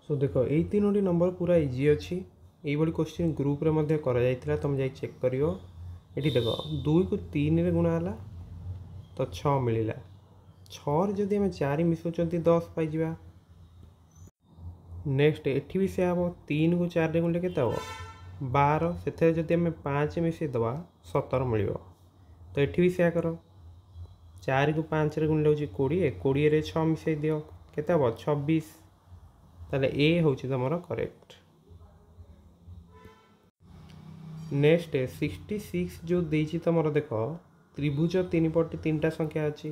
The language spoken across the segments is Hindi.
सो देख यही तीनोटी नंबर पूरा इजी अच्छी यही क्वेश्चन ग्रुप रे करा तुम जाई चेक करियो। ये देख 2 को 3 रे गुणा है तो 6 मिलला 6 जदि आम 4 मिसौं 10 पाइबा। नेक्स्ट एठी भी से हम 3 को 4 रे गुणले केते हम 12 से जदि आम 5 मिसई दबा 17 मिल। तो एठी भी से कर 4 को 5 रे गुणले हो 20 20 रे 6 मिसई दियो केते हम 26। ताले ए होची तमरो करेक्ट। नेक्स्ट 66 जो देछि तमरो देखो त्रिभुज 3 पट 3टा संख्या अछि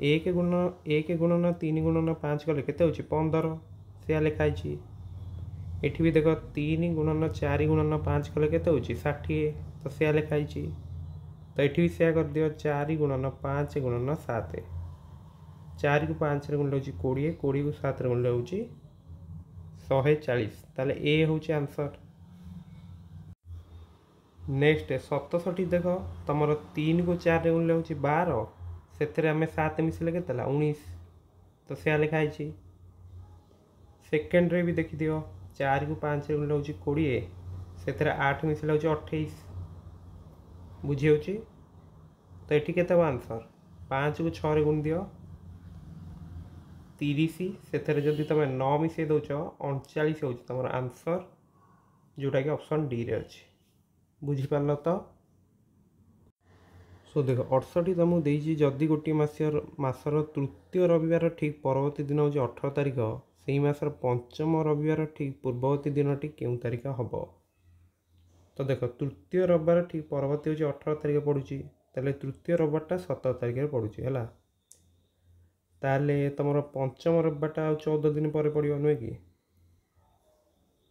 1 गुणन 3 गुणन 5 कले केते होची 15 से लिखाई छी। एठी भी देखो 3 गुणन 4 गुणन 5 कले केते होची 60 तो से लिखाई छी। तो एठी भी से कर दियो 4 गुणन 5 गुणन 7 4 को 5 रे गुणले होची 20 20 को 7 रे गुणले होची 140। ताले ए होची आंसर। नेक्स्ट 67 देख तुम 3 को 4 रे गुणले होची 12 से आम 7 मिसले के 19 तो से लिखाई छी। सेकेंड रे भी देखी दियो 4 को 5 रे गुणले होची 20 से 8 मिसले होची 28 बुझी होची। तो ये केते आंसर 5 को 6 रे गुण दियो 30 से जदि तुम 9 मिसई दौच 39 हो तुम आंसर जोटा कि ऑप्शन डी रे अच्छी बुझीपार तो। सो देख 68 तुमको देजी जदि गोटे मासर तृतीय रविवार ठीक परवर्ती दिन हूँ 18 तारिख से मासर पंचम रविवार ठीक पूर्ववर्ती दिन क्यों तारिख हम। तो देख तृतीय रविवार ठीक परवर्ती हूँ 18 तारिख पड़ुची तृतीय रविवारटा 17 तारिख पड़ुची है। ताले तुम पंचम रविवारटा 14 दिन पर पड़ो नुहे कि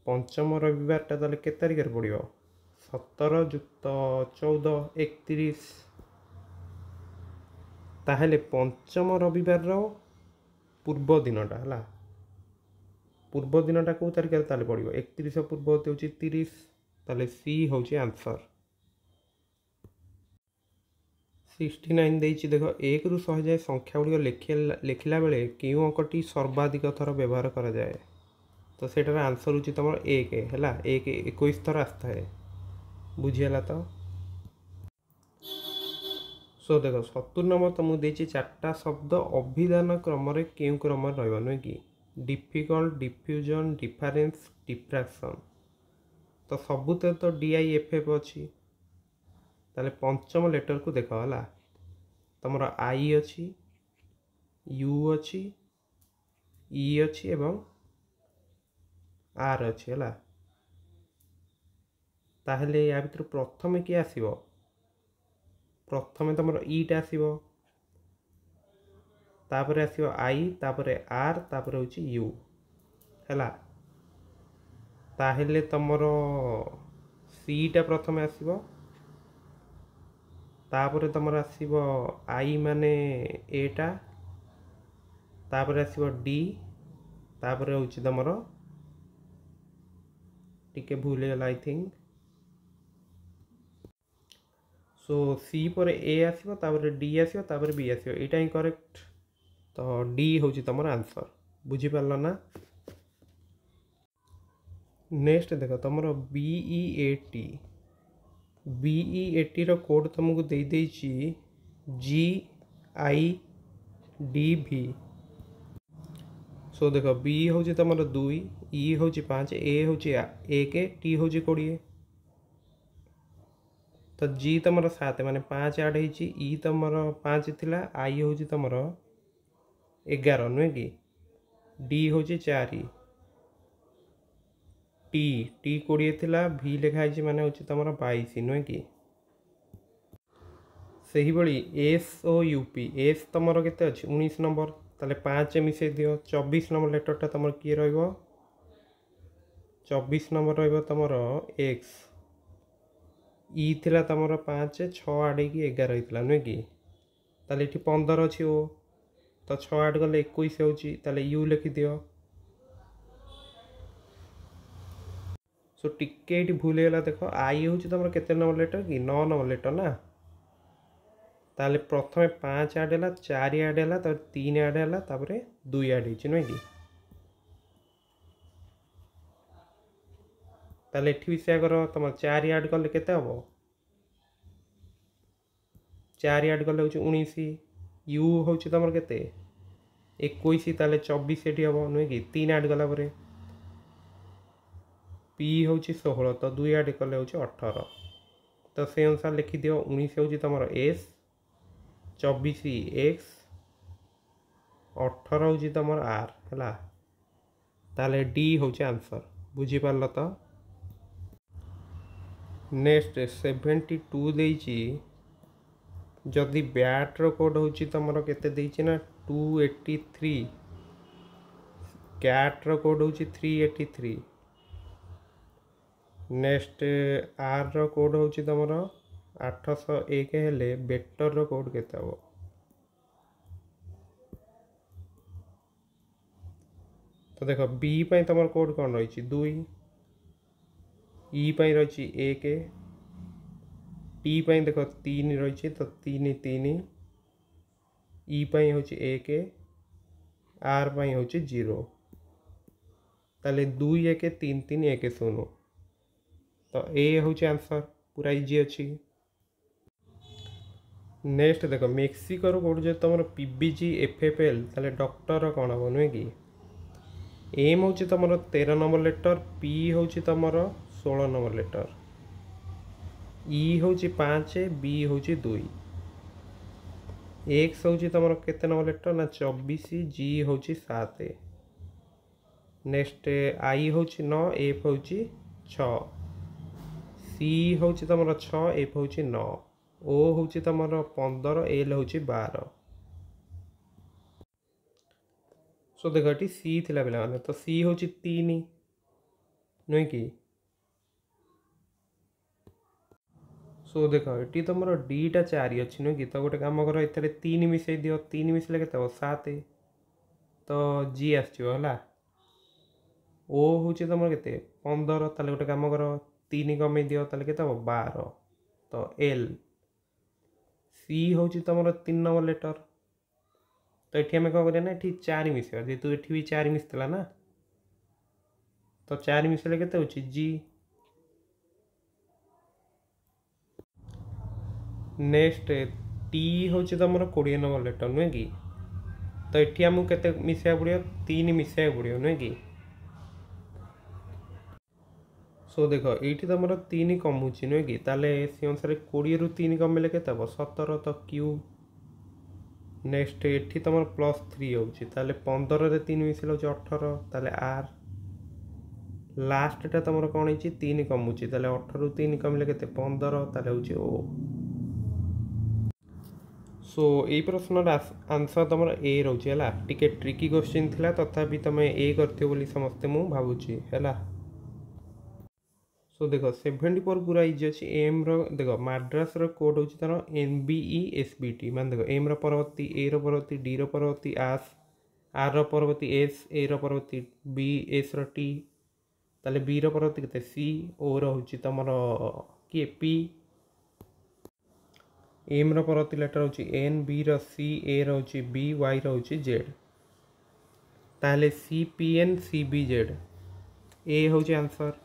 पंचम रविवारटा ताले के तारिख पड़ो 17 जुक्त 14 31 ताहले पंचम रविवार पूर्व दिनटा है पूर्व दिनटा कौ तारिख ताले पड़ो 31 पूर्ववर्ती हूँ 30 ताले सी हूँ आंसर। 69 देख 1 रु 100 जाए संख्या गुड़िक लिखला बेले क्यों अंकटी सर्वाधिक थर व्यवहार करा जाए। तो सेटार आंसर हूँ तुम 1 है 1 21 थर आसता है बुझीगला। तो सो देख 70 नंबर तुमको देती 4टा शब्द अभिधान क्रम क्यों क्रम नुहे कि डिफिकल्ट डिफ्यूजन डिफरेन्स डिफ्राक्शन। तो सबुत तो DIFF अच्छी ताले पंचम लेटर को देख है तुम आई अच्छी यू अच्छी ई अच्छी एवं आर अच्छी है। ताहले या भीतर प्रथम किए आसीबो प्रथम तुम ईटा आसीबो तापरे आसीबो आई तापरे आर तापरे होची यू है। ताहले तुमर सीटा प्रथम आसीबो तापरे तुमर आसीबो आई माने एटा तापरे आसीबो डी तापरे होची तुमर टिके भूल गला आई थिंक सो सी पर ए आसीबो तापरे डी आसीबो तापरे बी आसीबो एटा ही करेक्ट। तो डी होची तुमर आंसर बुझी पारलो ना। नेक्स्ट देख तुम BEAT रो कोड तुमको दे देछि GIDV। सो देख बी हूँ तुम 2 ई हूँ 5 ए हूँ 1 टी हूँ 20 तो जी तुम 7 माने 5 ऐड हो ई तुम 5 थिला आई हूँ तुम 11 नुहे कि डी हूँ 4 टी 20 थिला भी लिखाई माने हूँ तुम 22 नुहे कि सही भली एस ओ यूपी एस तुम के 19 नंबर ताले 5 मिसई दियो 24 नंबर लेटरटा तुम किए रहिबो 24 नंबर रहिबो तुमर एक्स ई थिला तुम 5 6 आड़े की 11 होता नुहे कि ताले ये 15 अच्छी ओ तो 6 आठ गले 21 होची ताले यू लिखि दियो। सो टिके ये भूल गला देख आई हूँ तुम केते नंबर लेटर कि 9 नंबर लेटर ना ताले प्रथम 5 ऐड है 4 ऐड है 3 ऐड है 2 ऐड हो नुहे कि ताले एठी भी सेया कर तुम 4 ऐड कले केते हबो 4 ऐड कले होची 19 यू होची तुम केते 21 ताले 24 एठी हबो नुहे कि 3 ऐड कला परे पी होची 16 तो 2 ऐड कले होची 18 तो से अनुसार लिखि दियो 19 होची तुम एस 24 एक्स 18 होची तुम आर हला ताले डी होची आंसर बुझी पारल तो नेक्स्ट 72 देइची जदि बैटर कोड होची तुम केते देइची ना 283 कैटर कोड होची 383 नेक्स्ट आर कोड होची तुम 801 हेले बेटर कोड केते हबो तो देखो बी पाई तुम कोड कौन रही 2 ई पाई रही 1 टी पाई देखो 3 रही तो 3 3 ई पाई हूँ 1 आर पाई हूँ 0 ताले 2 1 3 3 1 0 तो ए हूँ आंसर पूरा इजी अच्छी नेक्स्ट देखो मेक्सिको कोड जो तुम पीबीजी एफएफएल ताले डॉक्टर कौन हम नुहे कि एम हूँ तुम 13 नंबर लेटर पी हूँ तुम 16 नंबर लेटर ई हूँ 5 बी हूँ 2 एक्स हूँ तुम केते नंबर लेटर ना 24 जी हूँ 7 नेक्स्ट आई हूँ 9 एफ हूँ 6 सी हूँ तुम 6 एफ हूँ 9 ओ हूँ तुम 15 एल हूँ 12 सो देख ये सी थिला पिला माने तो सी हूँ 3 नुहे कि सो देख ये तुम डीटा 4 अच्छी नुहे कि तो गोटे कम कर ये 3 मिसई दियो 3 मिसले के 7 तो जी आसला ओ हूँ तुम के 15 ताले गोटे कम कर 3 कमे दियो ताले के 12 तो एल सी हूँ तुम 3 नंबर लेटर तो ये आम कौन करना ये 4 मिसवा जेहतु ये भी 4 मिसला ना तो 4 मिसले के जी नेक्स्ट टी हूँ तुम 20 नंबर लेटर नुहे कि तो ये आमको केते मिसवा पड़ो 3 मिसवा पड़ो नुहे कि सो देख ये तुम 3 कमुची नुहे कि ताले से अनुसार 20 रु 3 कमेले के 17 तो क्यू नेक्स्ट ये तुम +3 हो 15 रे 3 मिसले 18 ताले आर लास्टा तुम कौन है 3 कमुची 18 रु 3 कमिले के 15 ताले हूँ ओ सो ये प्रश्न आंसर तुम ए रोचे है टिके ट्रिकी क्वेश्चन थिला तथापि तुम ए करथियो बोली समस्ते मु भावुची है सो देख 74 पूरा इजी अच्छी एम देख माड्रास कोड हूँ तार NBESBT मान देख एम परवर्ती ए परवर्ती डी परवर्ती आर परवर्ती एस ए परवर्ती बी एस टी ताले बी परवर्ती के सी ओ हूँ तुम किए पी एम परवर्ती लेटर हूँ एन बी सी ए हूँ बी वाई हूँ जेड ताले C P N C B Z A हूँ आंसर